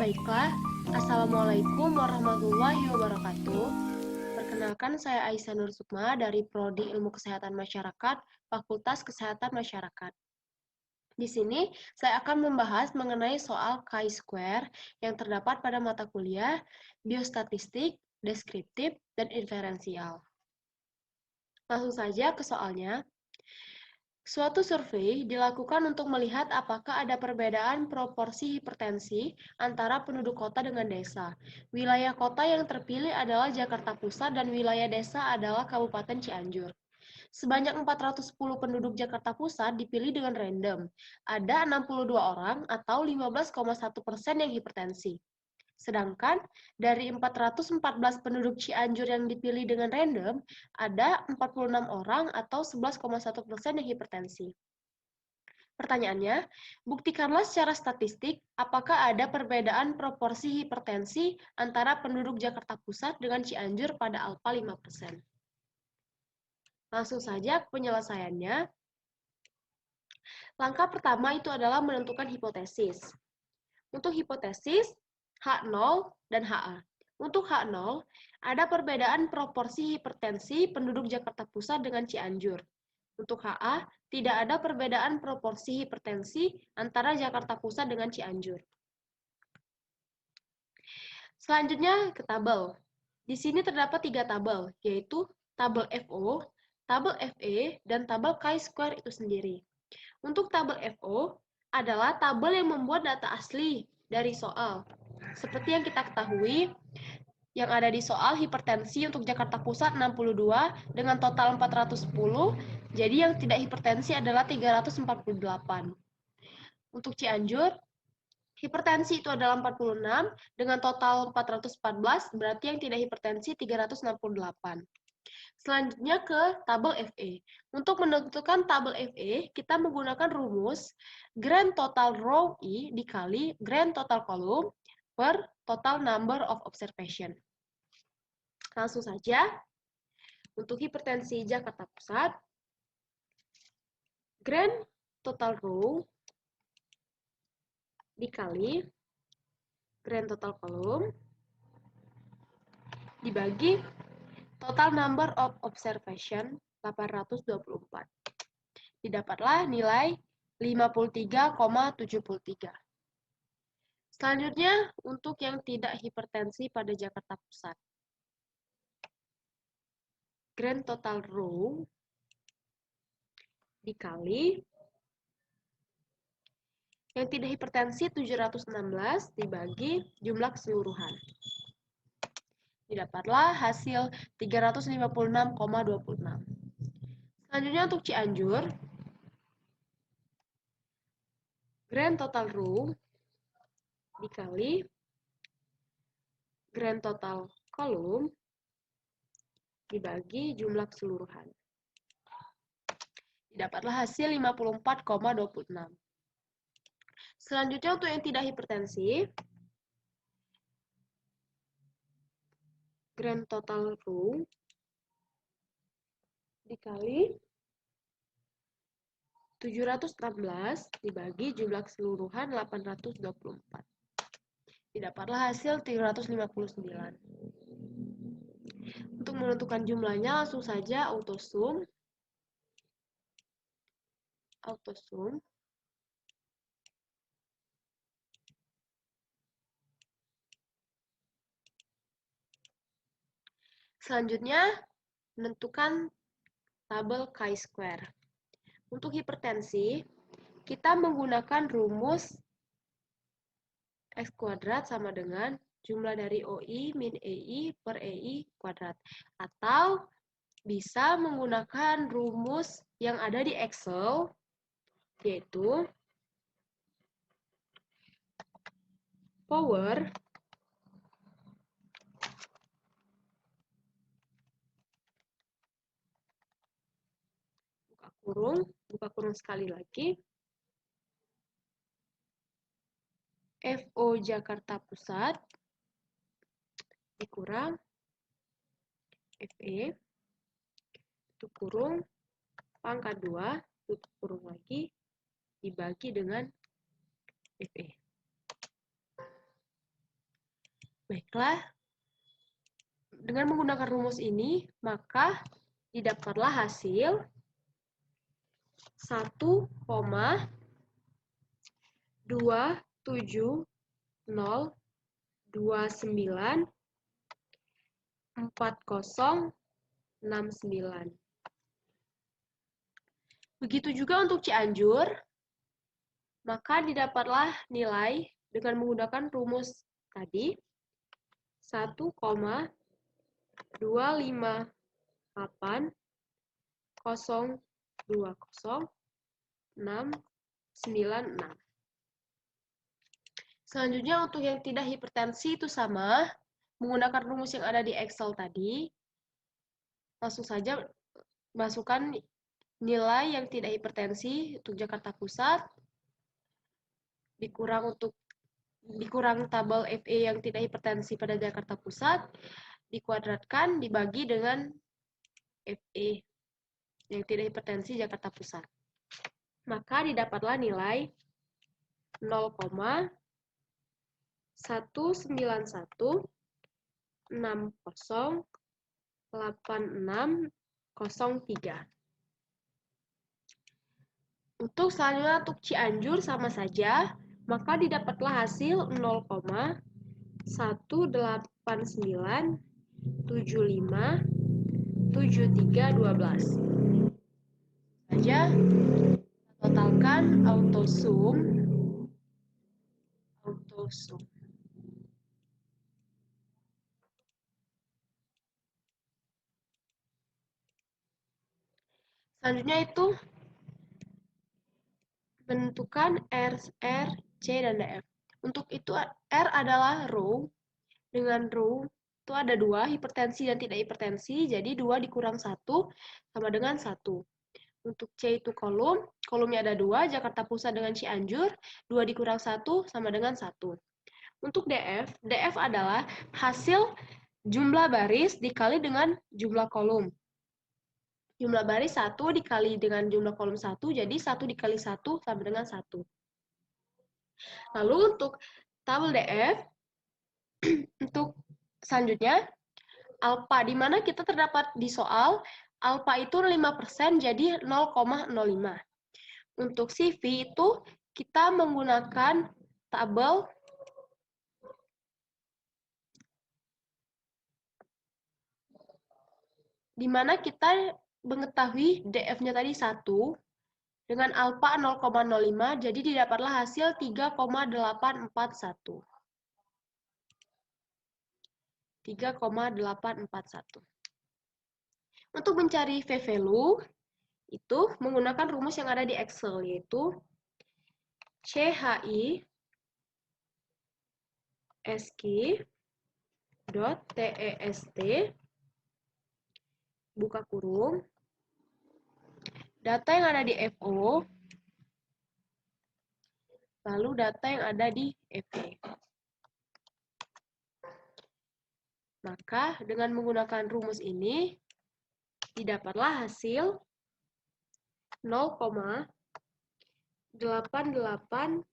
Baiklah, Assalamualaikum warahmatullahi wabarakatuh. Perkenalkan, saya Aisyah Nur Sukma dari Prodi Ilmu Kesehatan Masyarakat, Fakultas Kesehatan Masyarakat. Di sini, saya akan membahas mengenai soal chi-square yang terdapat pada mata kuliah biostatistik, deskriptif, dan inferensial. Langsung saja ke soalnya. Suatu survei dilakukan untuk melihat apakah ada perbedaan proporsi hipertensi antara penduduk kota dengan desa. Wilayah kota yang terpilih adalah Jakarta Pusat dan wilayah desa adalah Kabupaten Cianjur. Sebanyak 410 penduduk Jakarta Pusat dipilih dengan random. Ada 62 orang atau 15,1% yang hipertensi. Sedangkan dari 414 penduduk Cianjur yang dipilih dengan random, ada 46 orang atau 11,1% yang hipertensi. Pertanyaannya, buktikanlah secara statistik apakah ada perbedaan proporsi hipertensi antara penduduk Jakarta Pusat dengan Cianjur pada alfa 5%. Langsung saja ke penyelesaiannya. Langkah pertama itu adalah menentukan hipotesis. Untuk hipotesis, H0 dan HA. Untuk H0, ada perbedaan proporsi hipertensi penduduk Jakarta Pusat dengan Cianjur. Untuk HA, tidak ada perbedaan proporsi hipertensi antara Jakarta Pusat dengan Cianjur. Selanjutnya ke tabel. Di sini terdapat 3 tabel, yaitu tabel FO, tabel FE, dan tabel chi-square itu sendiri. Untuk tabel FO adalah tabel yang membuat data asli dari soal. Seperti yang kita ketahui, yang ada di soal hipertensi untuk Jakarta Pusat 62 dengan total 410, jadi yang tidak hipertensi adalah 348. Untuk Cianjur, hipertensi itu adalah 46 dengan total 414, berarti yang tidak hipertensi 368. Selanjutnya ke tabel FE. Untuk menentukan tabel FE, kita menggunakan rumus grand total row I dikali grand total column per total number of observation. Langsung saja, untuk hipertensi Jakarta Pusat, grand total row dikali grand total column dibagi total number of observation 824. Didapatlah nilai 53,73. Selanjutnya, untuk yang tidak hipertensi pada Jakarta Pusat. Grand total row dikali yang tidak hipertensi 716 dibagi jumlah keseluruhan. Didapatlah hasil 356,26. Selanjutnya untuk Cianjur, grand total row dikali grand total column dibagi jumlah keseluruhan. Didapatlah hasil 54,26. Selanjutnya untuk yang tidak hipertensi, grand total row dikali 716 dibagi jumlah keseluruhan 824. Didapatlah hasil 359. Untuk menentukan jumlahnya langsung saja autosum. Selanjutnya, menentukan tabel chi-square. Untuk hipertensi, kita menggunakan rumus X kuadrat sama dengan jumlah dari OI min EI per EI kuadrat. Atau bisa menggunakan rumus yang ada di Excel, yaitu power buka kurung sekali lagi, FO Jakarta Pusat dikurang FE, tutup kurung, pangkat 2, tutup kurung lagi, dibagi dengan FE. Baiklah, dengan menggunakan rumus ini, maka didapatlah hasil 1,270294069. Begitu juga untuk Cianjur, maka didapatlah nilai dengan menggunakan rumus tadi 1,258020696. Selanjutnya untuk yang tidak hipertensi itu sama, menggunakan rumus yang ada di Excel tadi, langsung saja masukkan nilai yang tidak hipertensi untuk Jakarta Pusat, dikurang tabel FE yang tidak hipertensi pada Jakarta Pusat, dikuadratkan, dibagi dengan FE yang tidak hipertensi Jakarta Pusat. Maka didapatlah nilai 0,191908603. Untuk selanjutnya untuk Cianjur sama saja, maka didapatlah hasil 0,189757312. Saja totalkan auto sum. Selanjutnya itu bentukan R, C, dan DF. Untuk itu R adalah row. Dengan row itu ada 2, hipertensi dan tidak hipertensi, jadi 2 dikurang 1 sama dengan 1. Untuk C itu kolomnya ada 2, Jakarta Pusat dengan Cianjur, 2 dikurang 1 sama dengan 1. Untuk DF adalah hasil jumlah baris dikali dengan jumlah kolom. Jumlah baris 1 dikali dengan jumlah kolom 1, jadi 1 dikali 1 sama dengan 1. Lalu untuk tabel DF, untuk selanjutnya, alfa, di mana kita terdapat di soal, alfa itu 5%, jadi 0,05. Untuk CV itu, kita menggunakan tabel di mana kita mengetahui DF-nya tadi 1, dengan alfa 0,05, jadi didapatlah hasil 3,841. 3,841. Untuk mencari V-value, itu menggunakan rumus yang ada di Excel, yaitu CHI SQ.TEST buka kurung, data yang ada di FO, lalu data yang ada di FE. Maka dengan menggunakan rumus ini, didapatlah hasil 0,88049306.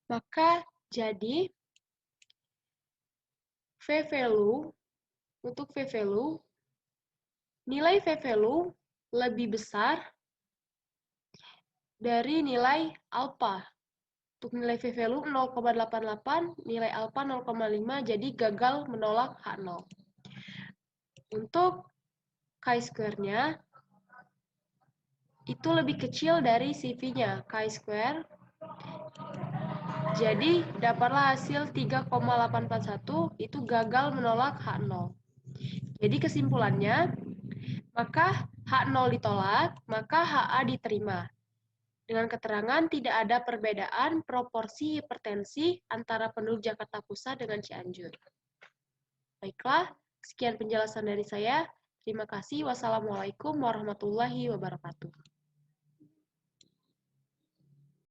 Maka jadi V-value, untuk V-value, nilai V-value lebih besar dari nilai alpha. Untuk nilai V-value 0,88, nilai alpha 0,5, jadi gagal menolak H0. Untuk chi-square-nya, itu lebih kecil dari CV-nya, chi-square. Jadi, dapatlah hasil 3,841, itu gagal menolak H0. Jadi, kesimpulannya, maka H0 ditolak, maka HA diterima. Dengan keterangan tidak ada perbedaan proporsi hipertensi antara penduduk Jakarta Pusat dengan Cianjur. Baiklah, sekian penjelasan dari saya. Terima kasih. Wassalamualaikum warahmatullahi wabarakatuh.